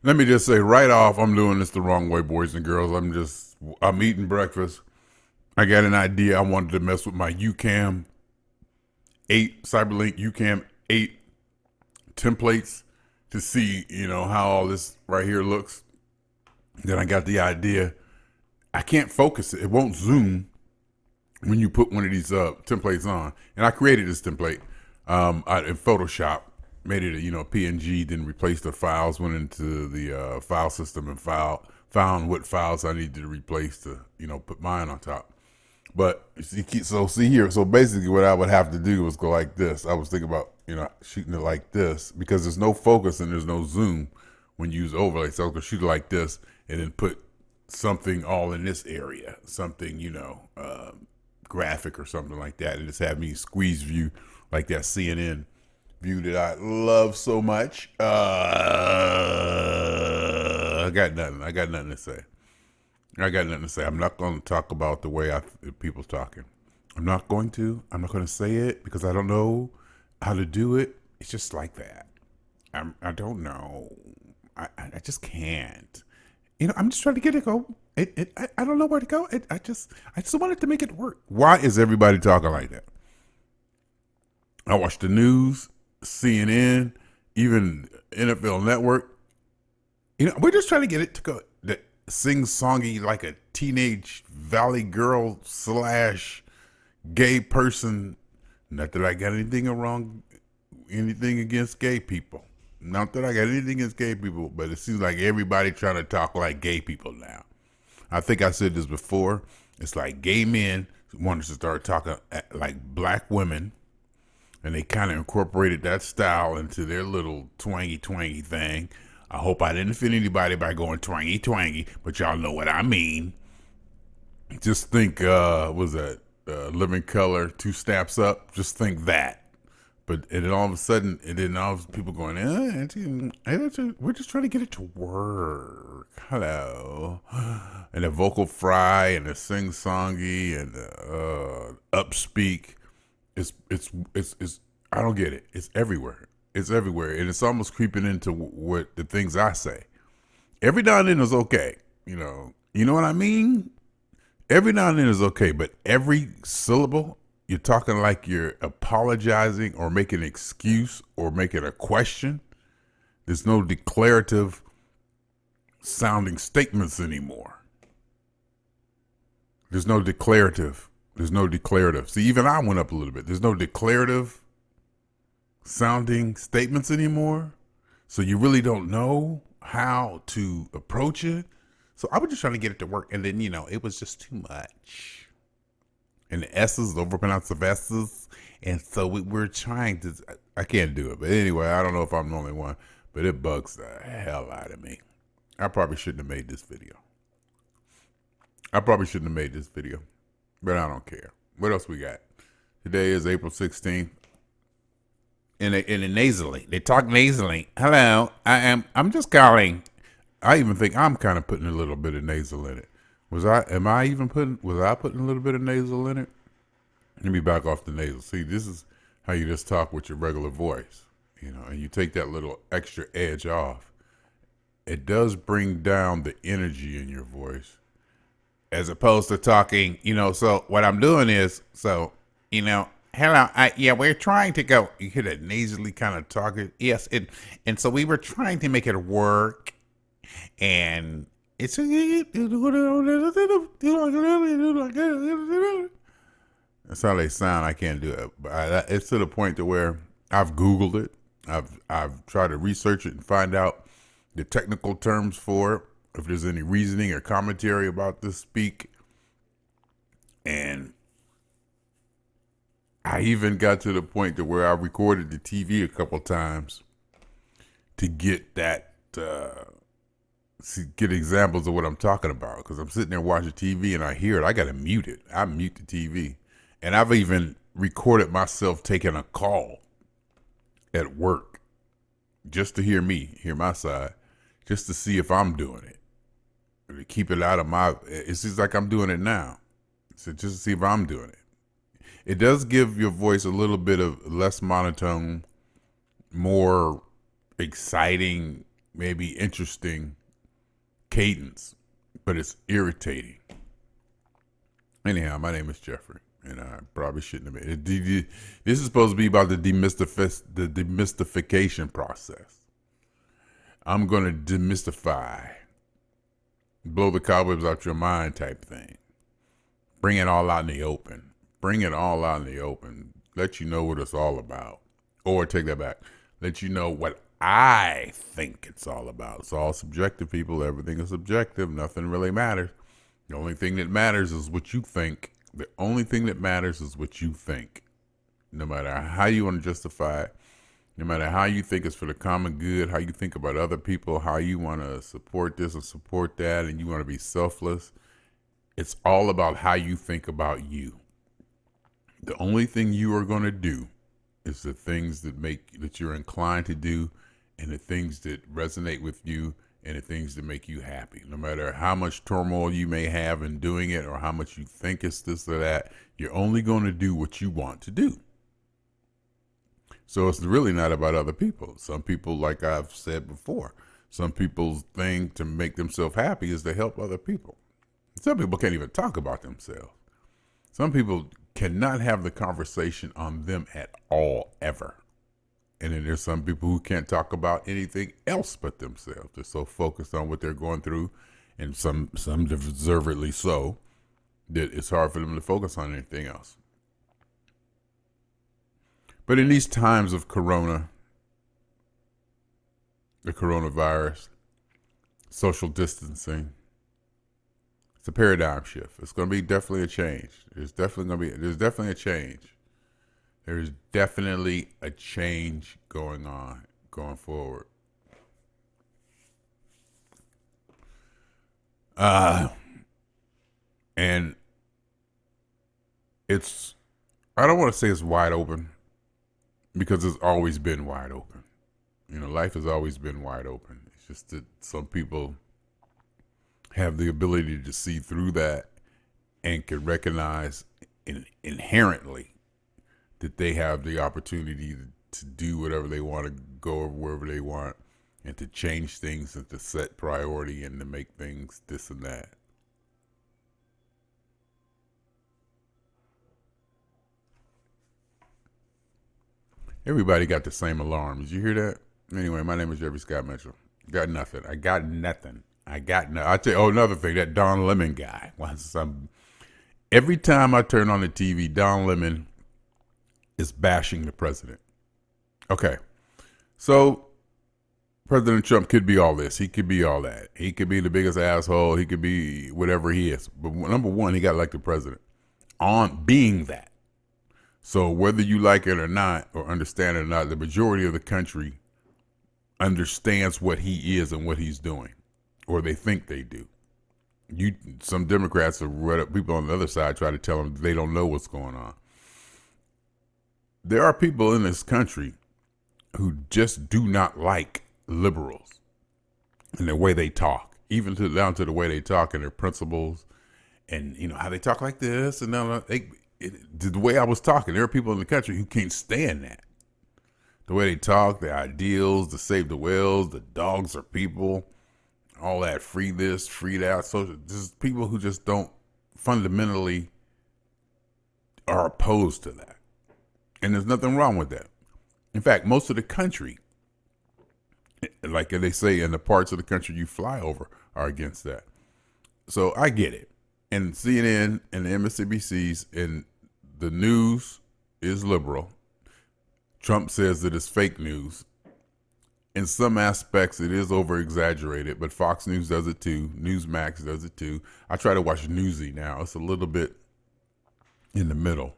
Let me just say right off, I'm doing this the wrong way, boys and girls. I'm eating breakfast. I got an idea. I wanted to mess with my UCAM 8, Cyberlink UCAM 8 templates to see, how all this right here looks. Then I got the idea. I can't focus it. It won't zoom when you put one of these templates on. And I created this template in Photoshop, made it a PNG, then replaced the files, went into the file system and found what files I needed to replace to put mine on top. But see here. So basically, what I would have to do was go like this. I was thinking about shooting it like this because there's no focus and there's no zoom when you use overlay. So I was gonna shoot it like this and then put something all in this area, something graphic or something like that, and just have me squeeze view like that CNN view that I love so much. I got nothing. I got nothing to say. I got nothing to say. I'm not going to talk about the way people talking. I'm not going to. I'm not going to say it because I don't know how to do it. It's just like that. I don't know. I just can't. I'm just trying to get it go. I don't know where to go. I just wanted to make it work. Why is everybody talking like that? I watch the news, CNN, even NFL Network. We're just trying to get it to go. That sing songy like a teenage valley girl / gay person. Not that I got anything against gay people. Not that I got anything against gay people, but it seems like everybody trying to talk like gay people now. I think I said this before. It's like gay men wanted to start talking like black women, and they kind of incorporated that style into their little twangy thing. I hope I didn't offend anybody by going twangy, but y'all know what I mean. Just think, was that Living Color, Two Steps Up? Just think that. But and then all of a sudden, people going, we're just trying to get it to work. Hello, and the vocal fry and the sing songy and the upspeak. It's I don't get it. It's everywhere. It's everywhere, and it's almost creeping into what the things I say. Every now and then is okay. You know what I mean. Every now and then is okay, but every syllable you're talking like you're apologizing or making an excuse or making a question. There's no declarative sounding statements anymore. There's no declarative. See, even I went up a little bit. There's no declarative sounding statements anymore. So you really don't know how to approach it. So I was just trying to get it to work. And then, it was just too much. And the S's, overpronounce the S's. And so we're trying to, I can't do it. But anyway, I don't know if I'm the only one, but it bugs the hell out of me. I probably shouldn't have made this video. But I don't care. What else we got? Today is April 16th. In a nasally. They talk nasally. Hello, I'm just calling. I even think I'm kind of putting a little bit of nasal in it. Was I putting a little bit of nasal in it? Let me back off the nasal. See, this is how you just talk with your regular voice, and you take that little extra edge off. It does bring down the energy in your voice as opposed to talking, so what I'm doing is, hello, yeah, we're trying to go, you hear that nasally kind of talking. Yes. And so we were trying to make it work, and it's, that's how they sound. I can't do it. But it's to the point to where I've Googled it. I've tried to research it and find out the technical terms for it, if there's any reasoning or commentary about this speak. And I even got to the point to where I recorded the TV a couple times to get that, get examples of what I'm talking about. Because I'm sitting there watching TV and I hear it. I got to mute it. I mute the TV. And I've even recorded myself taking a call at work just to hear my side, just to see if I'm doing it. To keep it out of it seems like I'm doing it now. So just to see if I'm doing it. It does give your voice a little bit of less monotone, more exciting, maybe interesting cadence, but it's irritating. Anyhow, my name is Jeffrey, and I probably shouldn't have made it. This is supposed to be about the demystification process. I'm going to demystify, blow the cobwebs out your mind type thing. Bring it all out in the open. Bring it all out in the open. Let you know what it's all about. Or take that back. Let you know what I think it's all about. It's all subjective, people. Everything is subjective. Nothing really matters. The only thing that matters is what you think. The only thing that matters is what you think. No matter how you want to justify it, no matter how you think it's for the common good, how you think about other people, how you want to support this and support that, and you want to be selfless, it's all about how you think about you. The only thing you are going to do is the things that you're inclined to do, and the things that resonate with you, and the things that make you happy. No matter how much turmoil you may have in doing it, or how much you think it's this or that, you're only going to do what you want to do. So it's really not about other people. Some people, like I've said before, some people's thing to make themselves happy is to help other people. Some people can't even talk about themselves. Some people cannot have the conversation on them at all, ever. And then there's some people who can't talk about anything else but themselves. They're so focused on what they're going through, and some deservedly so, that it's hard for them to focus on anything else. But in these times of the coronavirus, social distancing, it's a paradigm shift. It's going to be definitely a change. There's definitely a change. There's definitely a change going on, going forward. And I don't want to say it's wide open, because it's always been wide open. Life has always been wide open. It's just that some people have the ability to see through that and can recognize inherently that they have the opportunity to do whatever they want, to go wherever they want, and to change things and to set priority and to make things this and that. Everybody got the same alarm. Did you hear that? Anyway, my name is Jeffrey Scott Mitchell. Got nothing. I got nothing. I'll tell you, another thing, that Don Lemon guy. Every time I turn on the TV, Don Lemon is bashing the president. Okay. So President Trump could be all this. He could be all that. He could be the biggest asshole. He could be whatever he is. But number one, he got elected president on being that. So whether you like it or not, or understand it or not, the majority of the country understands what he is and what he's doing, or they think they do. Some Democrats or people on the other side try to tell them they don't know what's going on. There are people in this country who just do not like liberals and the way they talk, even down to the way they talk and their principles, and how they talk like this, and the way I was talking. There are people in the country who can't stand that. The way they talk, their ideals, the save the whales, the dogs are people, all that free this, free that. So just people who just don't fundamentally are opposed to that. And there's nothing wrong with that. In fact, most of the country, like they say, in the parts of the country you fly over, are against that. So I get it. And CNN and the MSNBCs and the news is liberal. Trump says that it's fake news. In some aspects, it is over-exaggerated, but Fox News does it too. Newsmax does it too. I try to watch Newsy now. It's a little bit in the middle.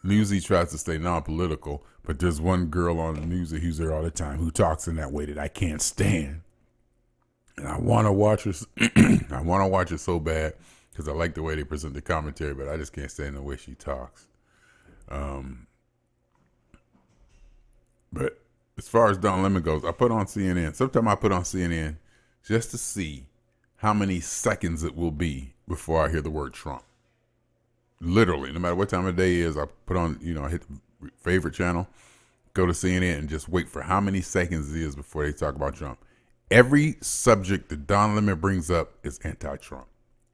Newsy tries to stay non-political, but there's one girl on Newsy who's there all the time who talks in that way that I can't stand. And I want to watch her. I want to watch it so bad because I like the way they present the commentary, but I just can't stand the way she talks. But as far as Don Lemon goes, I put on CNN. Sometimes I put on CNN just to see how many seconds it will be before I hear the word Trump. Literally, no matter what time of day it is, I put on, I hit the favorite channel, go to CNN and just wait for how many seconds it is before they talk about Trump. Every subject that Don Lemon brings up is anti-Trump.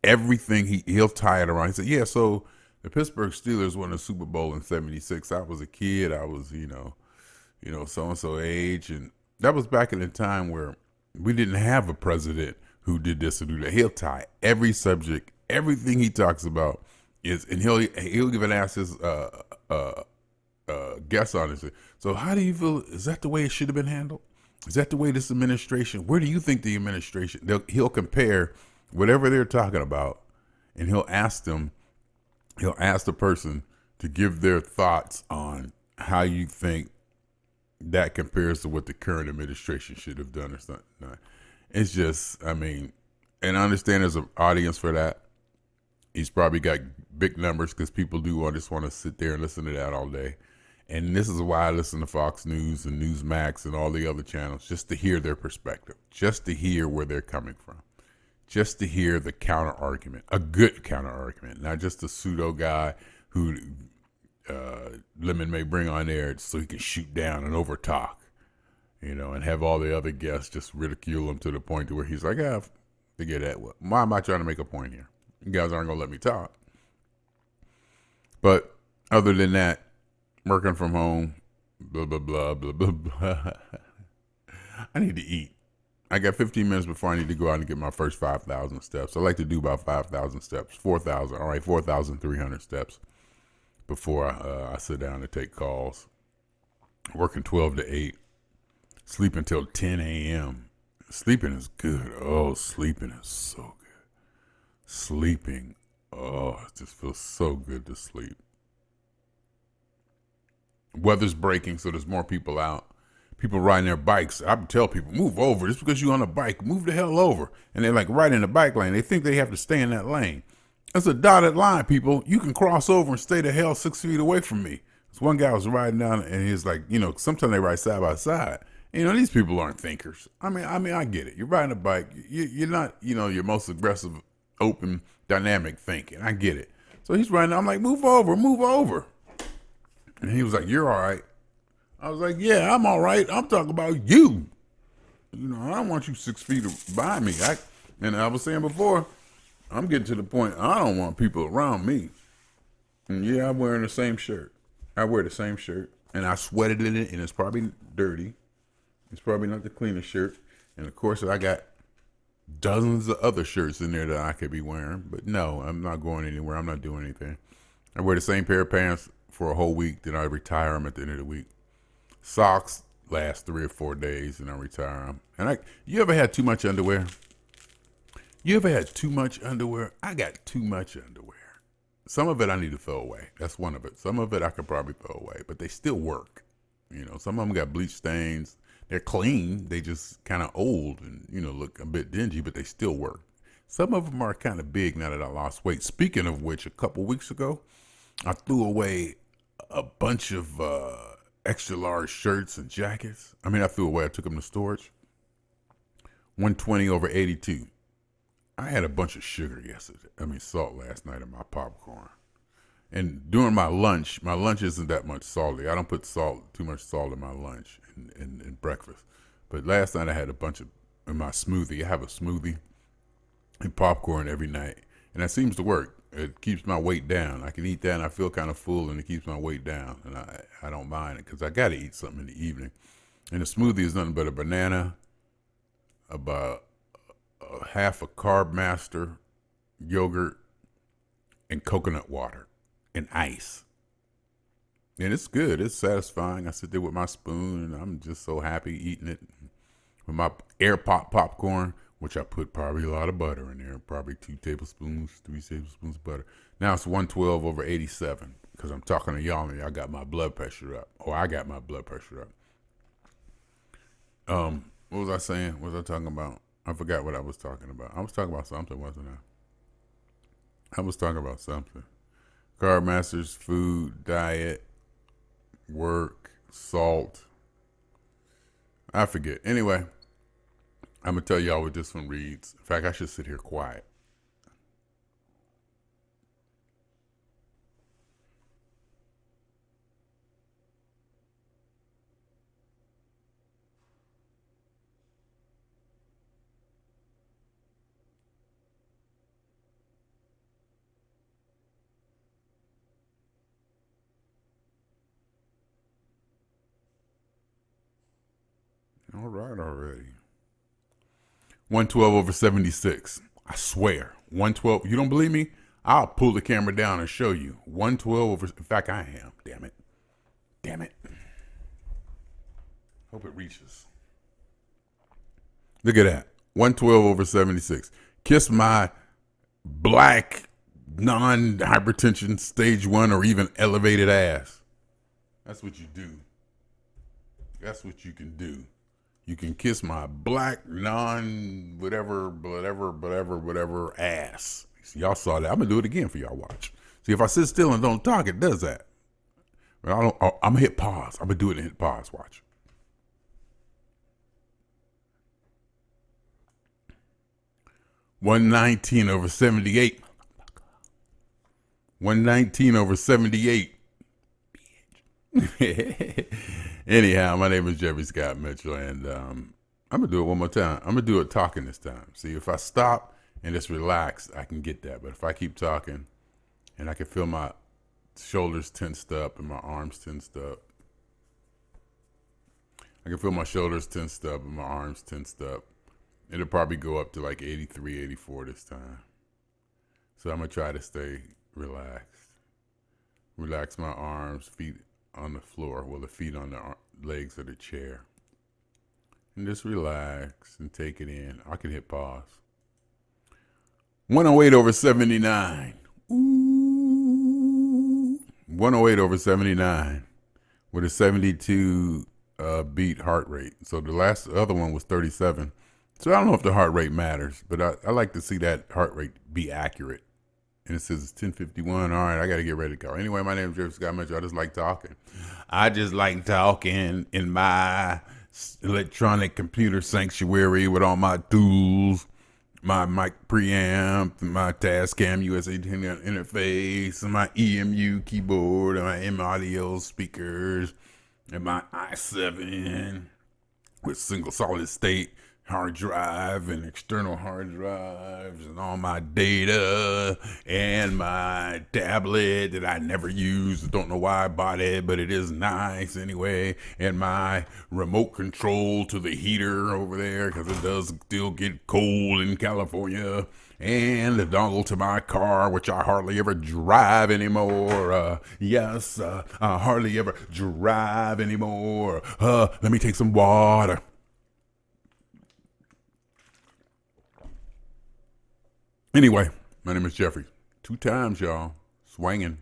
Everything he'll tie it around. He said, "Yeah, so the Pittsburgh Steelers won the Super Bowl in '76. I was a kid. I was, so and so age, and that was back in the time where we didn't have a president who did this or do that." He'll tie every subject, everything he talks about is, and he'll even ask his guest on it. So, how do you feel? Is that the way it should have been handled? Is that the way this administration? Where do you think the administration? He'll compare whatever they're talking about, and he'll ask them. He'll ask the person to give their thoughts on how you think that compares to what the current administration should have done or something. It's just, I mean, and I understand there's an audience for that. He's probably got big numbers because people do just want to sit there and listen to that all day. And this is why I listen to Fox News and Newsmax and all the other channels, just to hear their perspective, just to hear where they're coming from, just to hear the counter argument, a good counter argument, not just a pseudo guy who Lemon may bring on there so he can shoot down and over talk, and have all the other guests just ridicule him to the point to where he's like, forget that. Why am I trying to make a point here? You guys aren't going to let me talk. But other than that, working from home, blah, blah, blah, blah, blah, blah. I need to eat. I got 15 minutes before I need to go out and get my first 5,000 steps. I like to do about 5,000 steps, 4,000, all right, 4,300 steps before I sit down to take calls. Working 12 to 8, sleep until 10 a.m. Sleeping is good. Oh, sleeping is so good. Sleeping, it just feels so good to sleep. Weather's breaking, so there's more people out. People riding their bikes. I tell people, move over. Just because you're on a bike, move the hell over. And they're like right in the bike lane. They think they have to stay in that lane. It's a dotted line, people. You can cross over and stay the hell 6 feet away from me. This one guy was riding down, and he's like, sometimes they ride side by side. These people aren't thinkers. I mean, I get it. You're riding a bike. You're not, your most aggressive, open, dynamic thinking. I get it. So he's riding. I'm like, move over, move over. And he was like, you're all right. I was like, yeah, I'm all right. I'm talking about you. I don't want you 6 feet behind me. And I was saying before, I'm getting to the point I don't want people around me. And yeah, I'm wearing the same shirt. I wear the same shirt. And I sweated in it, and it's probably dirty. It's probably not the cleanest shirt. And of course, I got dozens of other shirts in there that I could be wearing. But no, I'm not going anywhere. I'm not doing anything. I wear the same pair of pants for a whole week, then I retire them at the end of the week. Socks last 3 or 4 days, and I retire them. And you ever had too much underwear? You ever had too much underwear? I got too much underwear. Some of it I need to throw away. That's one of it. Some of it I could probably throw away, but they still work. Some of them got bleach stains. They're clean. They just kind of old and, look a bit dingy, but they still work. Some of them are kind of big now that I lost weight. Speaking of which, a couple weeks ago, I threw away a bunch of extra large shirts and jackets. I took them to storage. 120 over 82. I had a bunch of sugar salt last night in my popcorn. And during my lunch isn't that much salty. I don't put too much salt in my lunch and breakfast. But last night I had a bunch in my smoothie. I have a smoothie and popcorn every night. And that seems to work. It keeps my weight down. I can eat that and I feel kind of full, and it keeps my weight down. And I don't mind it because I got to eat something in the evening. And the smoothie is nothing but a banana, about half a Carb Master, yogurt, and coconut water and ice. And it's good. It's satisfying. I sit there with my spoon and I'm just so happy eating it. With my air pop popcorn, which I put probably a lot of butter in there, probably 2 tablespoons, 3 tablespoons of butter. Now it's 112 over 87 because I'm talking to y'all and y'all got my blood pressure up. I got my blood pressure up. What was I saying? What was I talking about? I forgot what I was talking about. I was talking about something, wasn't I? I was talking about something. Carb Masters, food, diet, work, salt. I forget. Anyway, I'm going to tell y'all what this one reads. In fact, I should sit here quiet. All right, already. 112 over 76. I swear. 112. You don't believe me? I'll pull the camera down and show you. 112 over. In fact, I am. Damn it. Damn it. Hope it reaches. Look at that. 112 over 76. Kiss my black, non-hypertension, stage 1, or even elevated ass. That's what you do. That's what you can do. You can kiss my black, whatever ass. See, y'all saw that. I'm going to do it again for y'all. Watch. See, if I sit still and don't talk, it does that. But I'm going to hit pause. I'm going to do it and hit pause. Watch. $119 over 78. 119 over 78. Anyhow, my name is Jeffrey Scott Mitchell, and I'm going to do it one more time. I'm going to do it talking this time. See, if I stop and just relax, I can get that. But if I keep talking and I can feel my shoulders tensed up and my arms tensed up, I can feel my shoulders tensed up and my arms tensed up. It'll probably go up to like 83, 84 this time. So I'm going to try to stay relaxed. Relax my arms, feet on the floor, well, the feet on the legs of the chair. And just relax and take it in. I can hit pause. 108 over 79. Ooh. 108 over 79 with a 72 beat heart rate. So the other one was 37. So I don't know if the heart rate matters, but I like to see that heart rate be accurate. And it says it's 10:51. All right, I got to get ready to go. Anyway, my name is Jeffrey Scott Mitchell. I just like talking. I just like talking in my electronic computer sanctuary with all my tools, my mic preamp, my Tascam USA interface, and my EMU keyboard, and my M-Audio speakers, and my i7 with single solid state hard drive and external hard drives and all my data and my tablet that I never use. Don't know why I bought it, but it is nice anyway. And my remote control to the heater over there because it does still get cold in California. And the dongle to my car, which I hardly ever drive anymore. I hardly ever drive anymore. Let me take some water. Anyway, my name is Jeffrey. 2 times, y'all. Swanging.